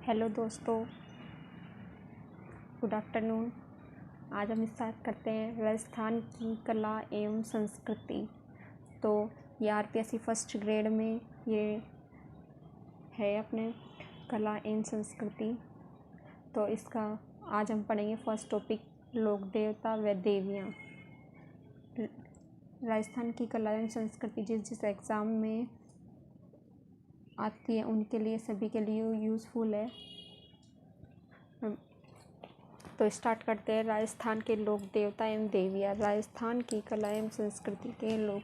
Hello दोस्तों, good afternoon. आज हम स्टार्ट करते हैं राजस्थान की कला एवं संस्कृति। तो ये आरपीएससी फर्स्ट ग्रेड में ये है अपने कला एवं संस्कृति। तो इसका आज हम पढ़ेंगे फर्स्ट टॉपिक, लोक देवता व देवियाँ। राजस्थान की कला एवं संस्कृति जिस एग्ज़ाम में आती है उनके लिए, सभी के लिए यूज़फुल है। तो स्टार्ट करते हैं। राजस्थान के लोक देवता एवं देवियाँ। राजस्थान की कला एवं संस्कृति के लोग।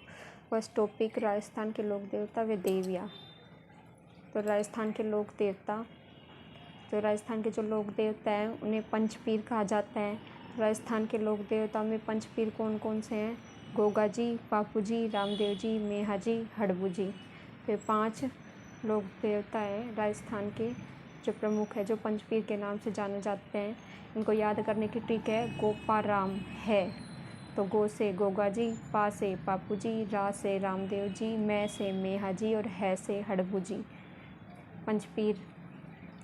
फर्स्ट टॉपिक, राजस्थान के लोक देवता व देवियाँ। तो राजस्थान के लोक देवता, तो राजस्थान के जो लोक देवता हैं उन्हें पंचपीर कहा जाता है। राजस्थान के लोक देवताओं में पंचपीर कौन कौन से हैं? गोगा जी, बापू जी, रामदेव जी, मेहा जी, हड़बू जी। तो 5 लोक देवता हैं राजस्थान के जो प्रमुख है, जो पंचपीर के नाम से जाने जाते हैं। इनको याद करने की ट्रिक है, गोपाराम है तो गो से गोगा जी, पा से बापू जी, रा से रामदेव जी, मैं से मेहा जी और है से हड़बू जी। पंचपीर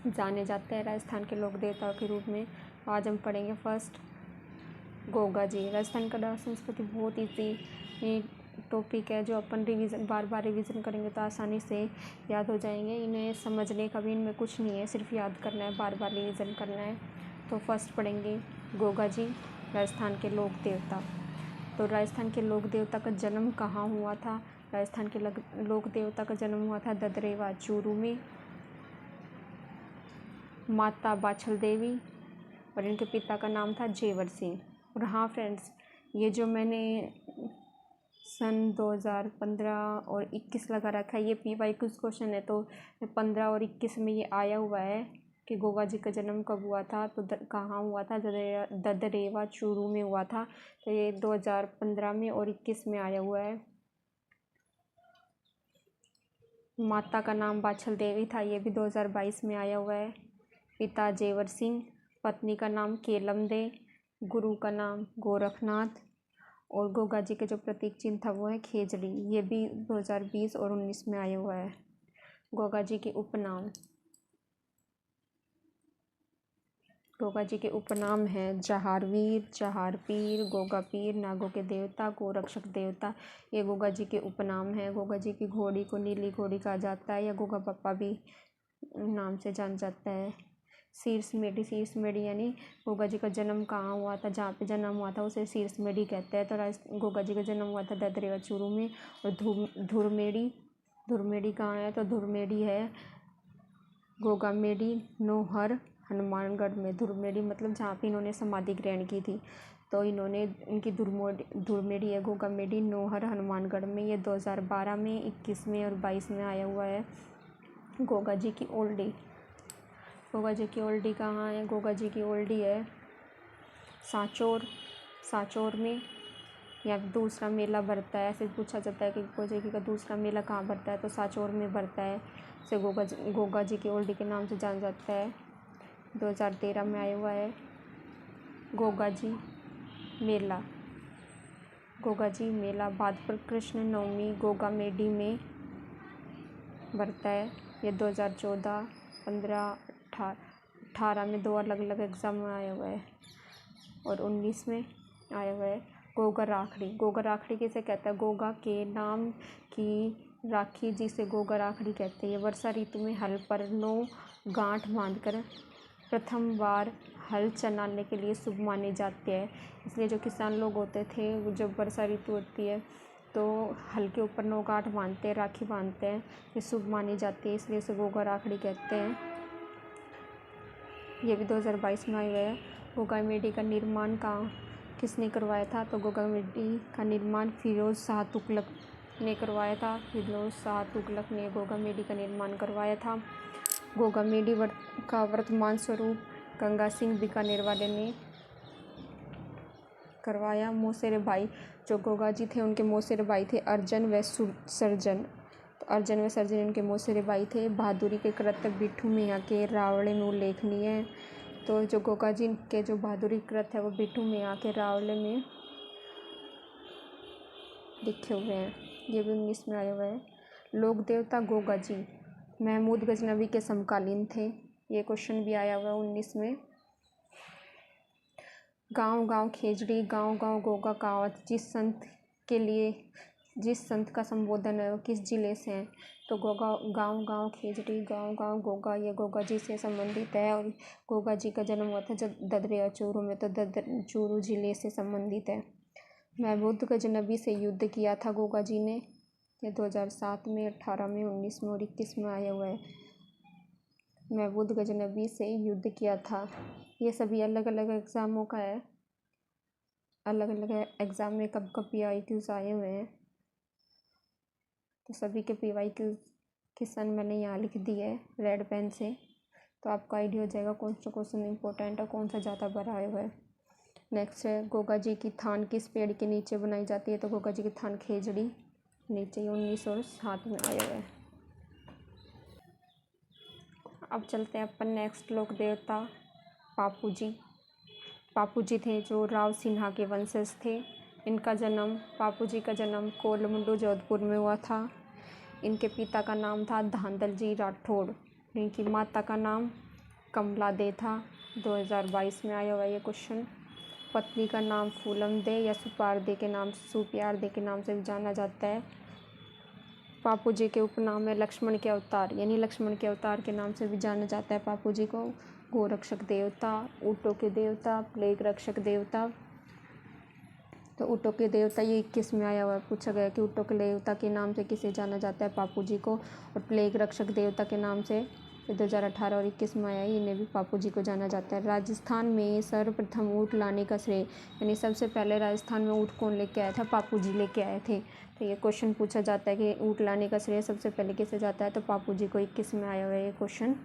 जाने जाते हैं राजस्थान के लोक देवताओं के रूप में। आज हम पढ़ेंगे फर्स्ट गोगा जी। राजस्थान का संस्कृति बहुत ईजी टॉपिक है, जो अपन बार बार रिवीजन करेंगे तो आसानी से याद हो जाएंगे। इन्हें समझने का भी इनमें कुछ नहीं है, सिर्फ याद करना है, बार बार रिवीजन करना है। तो फर्स्ट पढ़ेंगे गोगा जी, राजस्थान के लोक देवता। तो राजस्थान के लोक देवता का जन्म कहाँ हुआ था? राजस्थान के लोक देवता का जन्म हुआ था ददरेवा चूरू में। माता बाछल देवी और इनके पिता का नाम था जेवर सिंह। और हाँ फ्रेंड्स, ये जो मैंने सन 2015 और 21 लगा रखा है, ये PY क्वेश्चन है। तो 15 और 21 में ये आया हुआ है कि गोगा जी का जन्म कब हुआ था, तो कहाँ हुआ था? ददरेवा चूरू में हुआ था। तो ये 2015 में और 21 में आया हुआ है। माता का नाम बाछल देवी था, ये भी 2022 में आया हुआ है। पिता जेवर सिंह, पत्नी का नाम केलम दे, गुरु का नाम गोरखनाथ और गोगा जी के जो प्रतीक चिन्ह था वो है खेजड़ी। ये भी 2020 और 19 में आया हुआ है। गोगा जी के उपनाम, गोगा जी के उपनाम हैं जहारवीर, जहारपीर, गोगा पीर, नागों के देवता, गोरक्षक देवता। ये गोगा जी के उपनाम हैं। गोगा जी की घोड़ी को नीली घोड़ी कहा जाता है, या गोगा पप्पा भी नाम से जान जाता है। शीर्षमेढ़ी, शीर्षमेढ़ी यानी गोगा जी का जन्म कहाँ हुआ था, जहाँ पे जन्म हुआ था उसे शीर्षमेढ़ी कहते हैं। तो गोगा जी का जन्म हुआ था ददरेवा चूरू में। और धुरमेढ़ी, धुरमेढ़ी कहाँ है? तो धुरमेढ़ी है गोगामेढ़ी नौहर हनुमानगढ़ में। धुरमेढ़ी मतलब जहाँ पे इन्होंने समाधि ग्रहण की थी, तो इन्होंने इनकी धुरमेढ़ी है गोगामेढ़ी नौहर हनुमानगढ़ में। ये 2012 में, 21 में और 22 में आया हुआ है। गोगा जी की ओल्डी, गोगा जी की ओल्डी कहाँ है? गोगा जी की ओल्डी है सांचौर, सांचौर में। या दूसरा मेला भरता है, ऐसे पूछा जाता है कि गोगा जी का दूसरा मेला कहाँ भरता है, तो सांचौर में भरता है। से गोगा जी की ओल्डी के नाम से जाना जाता है। 2013 में आया हुआ है। गोगा जी मेला, गोगा जी मेला भाद्र कृष्ण नवमी गोगामेढ़ी में भरता है। ये 2014, 15, 18 में 2 अलग अलग एग्ज़ाम में आया हुआ है और 19 में आया हुआ है। गोगा राखड़ी, गोगा राखड़ी किसे कहता है? गोगा के नाम की राखी जिसे गोगा राखड़ी कहते हैं। वर्षा ऋतु में हल पर 9 गांठ बांधकर प्रथम बार हल चलाने के लिए शुभ माने जाते हैं। इसलिए जो किसान लोग होते थे, जब वर्षा ऋतु होती है तो हल के ऊपर 9 गांठ बांधते हैं, राखी बांधते हैं, ये शुभ मानी जाती है, इसलिए इसे गोगा राखड़ी कहते हैं। ये भी 2022 में आया हुआ है। गोगामेढ़ी का निर्माण किसने करवाया था? तो गोगामेढ़ी का निर्माण फिरोज शाह तुगलक ने करवाया था। फिरोज शाह तुगलक ने गोगामेढ़ी का निर्माण करवाया था। गोगामेढ़ी का वर्तमान स्वरूप गंगा सिंह बीकानेर वाले ने करवाया। मौसेरे भाई, जो गोगा जी थे उनके मौसेरे भाई थे अर्जन व सर्जन। तो अर्जन व सर्जन इनके मौसेरे भाई थे। बहादुरी के कृत्य बिट्ठू मियाँ के रावले में उल्लेखनीय है। तो जो गोगा जी के जो बहादुरी कृत्य है वो बिट्ठू मियाँ के रावले में लिखे हुए हैं। ये भी 19 में आया हुआ है। लोक देवता गोगा जी महमूद गजनवी के समकालीन थे। ये क्वेश्चन भी आया हुआ है 19 में। गांव गांव खेजड़ी गांव गांव गोगा कहावत जिस संत का संबोधन है वो किस जिले से है? तो गोगा गांव गांव खेजड़ी गांव गांव गोगा, ये गोगा जी से संबंधित है। और गोगा जी का जन्म हुआ था जब ददरिया चूरू में, तो चूरू जिले से संबंधित है। महमूद गजनबी से युद्ध किया था गोगा जी ने, ये 2007 में, 18 में, 19 में और 21 में आया हुआ है। महमूद गजनबी से युद्ध किया था। ये सभी अलग अलग एग्ज़ामों का है, अलग अलग एग्ज़ाम में कब कब PYQs आए हुए हैं, तो सभी के PYQ क्वेश्चन मैंने यहाँ लिख दिए है रेड पेन से, तो आपको आइडिया हो जाएगा कौन सा क्वेश्चन इंपॉर्टेंट है, कौन सा ज़्यादा बड़ा आया हुआ है। नेक्स्ट है गोगा जी की थान किस पेड़ के नीचे बनाई जाती है? तो गोगा जी की थान खेजड़ी नीचे 1907 में आया हुआ है। अब चलते हैं अपन नेक्स्ट लोक देवता पापू जी। पापू जी थे जो राव सिन्हा के वंशज थे। पापू जी का जन्म कोलमुंडू जोधपुर में हुआ था। इनके पिता का नाम था धांधल जी राठौड़, इनकी माता का नाम कमला दे था। 2022 में आया हुआ ये क्वेश्चन। पत्नी का नाम फूलम दे या सुप्यार दे के नाम से भी जाना जाता है। पापू जी के उपनाम है लक्ष्मण के अवतार, यानी लक्ष्मण के अवतार के नाम से भी जाना जाता है पापू जी को। गोरक्षक देवता, ऊँटों के देवता, प्लेग रक्षक देवता। तो ऊँटों के देवता ये 21 में आया हुआ है, पूछा गया कि ऊँटों के देवता के नाम से किसे जाना जाता है? पापू जी को। और प्लेग रक्षक देवता के नाम से 2018 और 21 में आया है, इन्हें भी पापू जी को जाना जाता है। राजस्थान में सर्वप्रथम ऊँट लाने का श्रेय, यानी सबसे पहले राजस्थान में ऊँट कौन लेके आया था? पापू जी लेके आए थे। तो ये क्वेश्चन पूछा जाता है कि ऊँट लाने का श्रेय सबसे पहले किसे जाता है? तो पापू जी को 21 में आया हुआ है ये क्वेश्चन।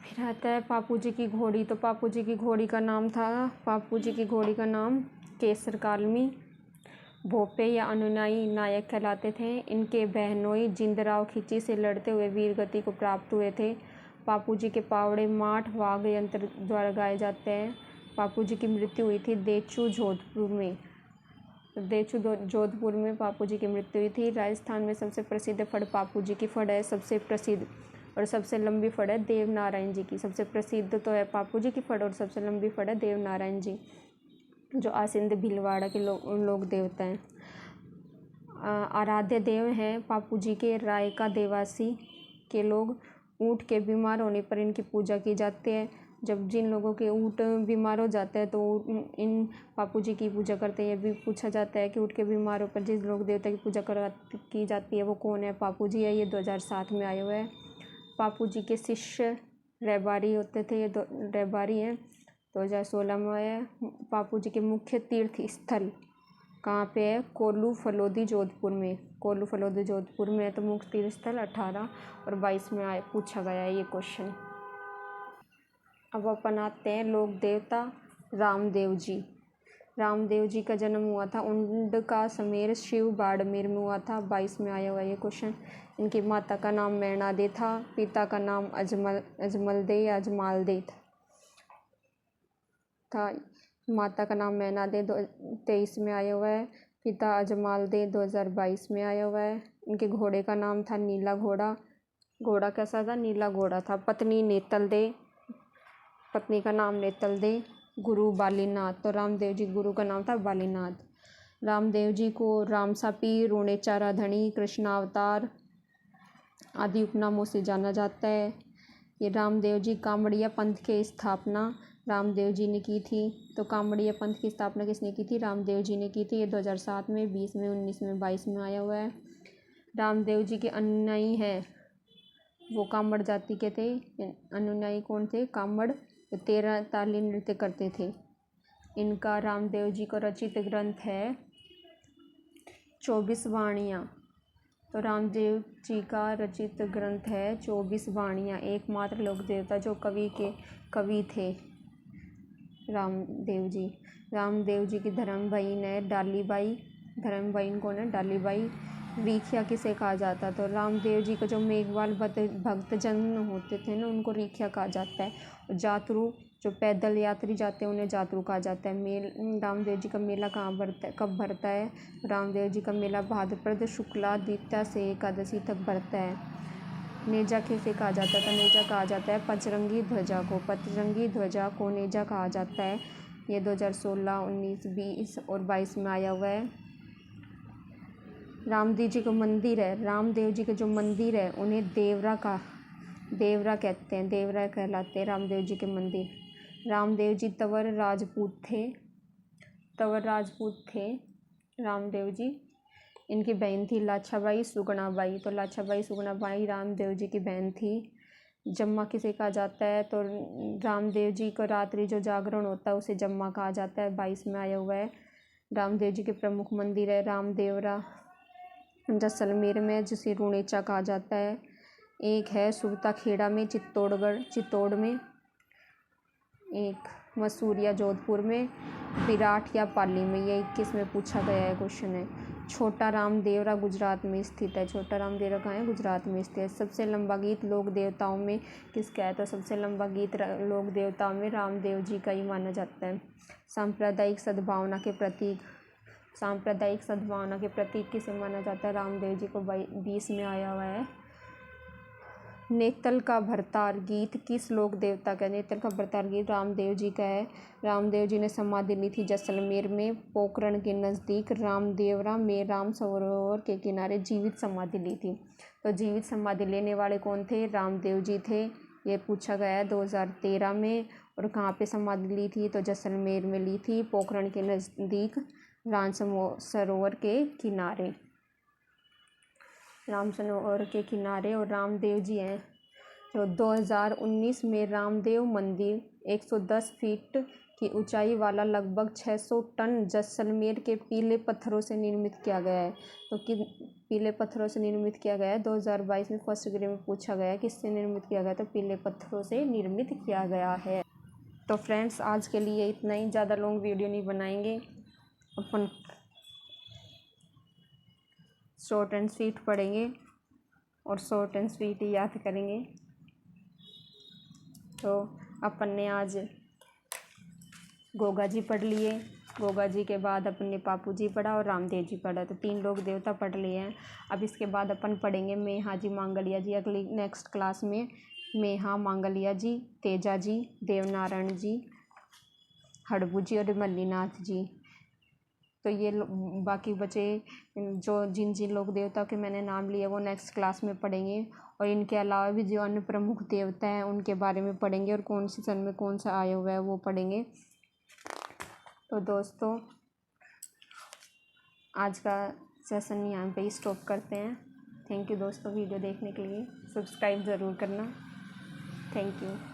फिर आता है पापू जी की घोड़ी। तो पापू जी की घोड़ी का नाम केसर कालमी, भोपे या अनुयायी नायक कहलाते थे। इनके बहनोई जिंदराव खिची से लड़ते हुए वीर गति को प्राप्त हुए थे। पापू जी के पावड़े माठ वाद्य यंत्र द्वारा गाए जाते हैं। पापू जी की मृत्यु हुई थी देचू जोधपुर में पापू जी की मृत्यु हुई थी। राजस्थान में सबसे प्रसिद्ध फड़ पापू जी की फड़ है, सबसे प्रसिद्ध और सबसे लंबी फड़ है देवनारायण जी की। सबसे प्रसिद्ध तो है पापू जी की फड़ और सबसे लंबी फड़ है देवनारायण जी, जो आसिंद भीलवाड़ा के लोक देवता हैं। आराध्य देव हैं पापू जी के रायका देवासी के लोग। ऊँट के बीमार होने पर इनकी पूजा की जाती है। जब जिन लोगों के ऊँट बीमार हो जाते हैं तो इन पापू जी की पूजा करते हैं। ये भी पूछा जाता है कि ऊँट के बीमार होकर जिस लोक देवता की पूजा की जाती है वो कौन है? पापू जी है, ये 2007 में आया हुआ है। पापू जी के शिष्य रहबारी होते थे, ये रहबारी हैं, 2016 में आया है। पापू जी के मुख्य तीर्थ स्थल कहाँ पे है? कोल्लू फलोदी जोधपुर में है। तो मुख्य तीर्थ स्थल 18 और 22 में पूछा गया है ये क्वेश्चन। अब अपन आते हैं लोक देवता रामदेव जी। रामदेव जी का जन्म हुआ था उंडका समेर शिव बाड़मेर में हुआ था। 22 में आया हुआ ये क्वेश्चन। इनकी माता का नाम मैना दे था, पिता का नाम अजमल दे या अजमाल दे था। माता का नाम मैना दे 23 में आया हुआ है, पिता अजमाल दे 2022 में आया हुआ है। इनके घोड़े का नाम था नीला घोड़ा। घोड़ा कैसा था? नीला घोड़ा था। पत्नी का नाम नेतल दे, गुरु बालीनाथ। तो रामदेव जी गुरु का नाम था बालीनाथ। रामदेव जी को रामसा पीर, रोणेचा राधणी, कृष्णावतार आदि उपनामों से जाना जाता है। ये रामदेव जी कामड़िया पंथ के स्थापना रामदेव जी ने की थी। तो कामड़िया पंथ की स्थापना किसने की थी? रामदेव जी ने की थी। ये 2007 में, 20 में, 19 में, 22 में आया हुआ है। रामदेव जी के अनुयायी हैं वो कामड़ जाति के थे। अनुयायी कौन थे? कामड़, 13 ताली नृत्य करते थे। इनका रामदेव जी को रचित ग्रंथ है 24 वाणियाँ। तो रामदेव जी का रचित ग्रंथ है 24 वाणियाँ। एकमात्र लोक देवता जो कवि थे रामदेव जी की धर्म बहन है डालीबाई। धर्म बहन कौन है? डालीबाई। रीखिया किसे कहा जाता? तो रामदेव जी को जो मेघवाल भक्तजन होते थे ना, उनको रीखिया कहा जाता है। और जातरू जो पैदल यात्री जाते हैं उन्हें जातरू कहा जाता है। रामदेव जी का मेला कब भरता है? रामदेव जी का मेला भाद्रपद शुक्ला द्वितीया से एकादशी तक भरता है। नेजा किसे कहा जाता है? तो नेजा कहा जाता है पचरंगी ध्वजा को। पचरंगी ध्वजा को नेजा कहा जाता है। ये 2016, 19, 20 और 22 में आया हुआ है। रामदेव जी का मंदिर है, रामदेव जी के जो मंदिर है उन्हें देवरा कहते हैं, देवरा कहलाते हैं रामदेव जी के मंदिर। रामदेव जी तंवर राजपूत थे रामदेव जी। इनकी बहन थी लाछाबाई सुगुणाबाई। तो लाछाबाई सुगुणाबाई रामदेव जी की बहन थी। जम्मा किसे कहा जाता है? तो रामदेव जी को रात्रि जो जागरण होता है उसे जम्मा कहा जाता है। 22 में आया हुआ है। रामदेव जी के प्रमुख मंदिर है रामदेवरा जैसलमेर में, जिसे रुणेचा कहा जाता है। एक है सुरता खेड़ा में चित्तौड़ में, एक मसूरिया जोधपुर में, विराट या पाली में। ये 21 में पूछा गया है क्वेश्चन है। छोटा रामदेवरा गुजरात में स्थित है। छोटा रामदेवरा कहाँ है? गुजरात में स्थित है। सबसे लंबा गीत लोक देवताओं में किसका है? तो सबसे लंबा गीत लोक देवताओं में रामदेव जी का ही माना जाता है। सांप्रदायिक सद्भावना के प्रतीक किसे माना जाता है? रामदेव जी को 20 में आया हुआ है। नेतल का भरतार गीत किस लोक देवता का? नेतल का भरतार गीत रामदेव जी का है। रामदेव जी ने समाधि ली थी जैसलमेर में, पोखरण के नज़दीक रामदेवरा में राम सरोवर के किनारे जीवित समाधि ली थी। तो जीवित समाधि लेने वाले कौन थे? रामदेव जी थे। ये पूछा गया है 2013 में। और कहाँ पे समाधि ली थी? तो जैसलमेर में ली थी, पोखरण के नज़दीक राम सरोवर के किनारे। राम सरोवर के किनारे। और रामदेव जी हैं तो 2019 में रामदेव मंदिर 110 फीट की ऊंचाई वाला लगभग 600 टन जैसलमेर के पीले पत्थरों से निर्मित किया गया है। तो पीले पत्थरों से निर्मित किया गया है। 2022 में फर्स्ट ग्रेड में पूछा गया है किससे निर्मित किया गया? तो पीले पत्थरों से निर्मित किया गया है। तो फ्रेंड्स आज के लिए इतना ही, ज़्यादा लॉन्ग वीडियो नहीं बनाएंगे, अपन शॉर्ट एंड स्वीट पढ़ेंगे और शॉर्ट एंड स्वीट ही याद करेंगे। तो अपन ने आज गोगा जी पढ़ लिए, गोगा जी के बाद अपन ने पापू जी पढ़ा और रामदेव जी पढ़ा। तो 3 लोग देवता पढ़ लिए हैं। अब इसके बाद अपन पढ़ेंगे मेहा जी, मांगलिया जी। अगली नेक्स्ट क्लास में मेहा, मांगलिया जी, तेजा जी, देवनारायण जी, हड़बू जी और मल्लीनाथ जी। तो ये बाकी बचे जिन लोग देवता के मैंने नाम लिए वो नेक्स्ट क्लास में पढ़ेंगे। और इनके अलावा भी जो अन्य प्रमुख देवता हैं उनके बारे में पढ़ेंगे और कौन से सन में कौन सा आया हुआ है वो पढ़ेंगे। तो दोस्तों आज का सेशन यहाँ पे ही स्टॉप करते हैं। थैंक यू दोस्तों वीडियो देखने के लिए। सब्सक्राइब ज़रूर करना। Thank you.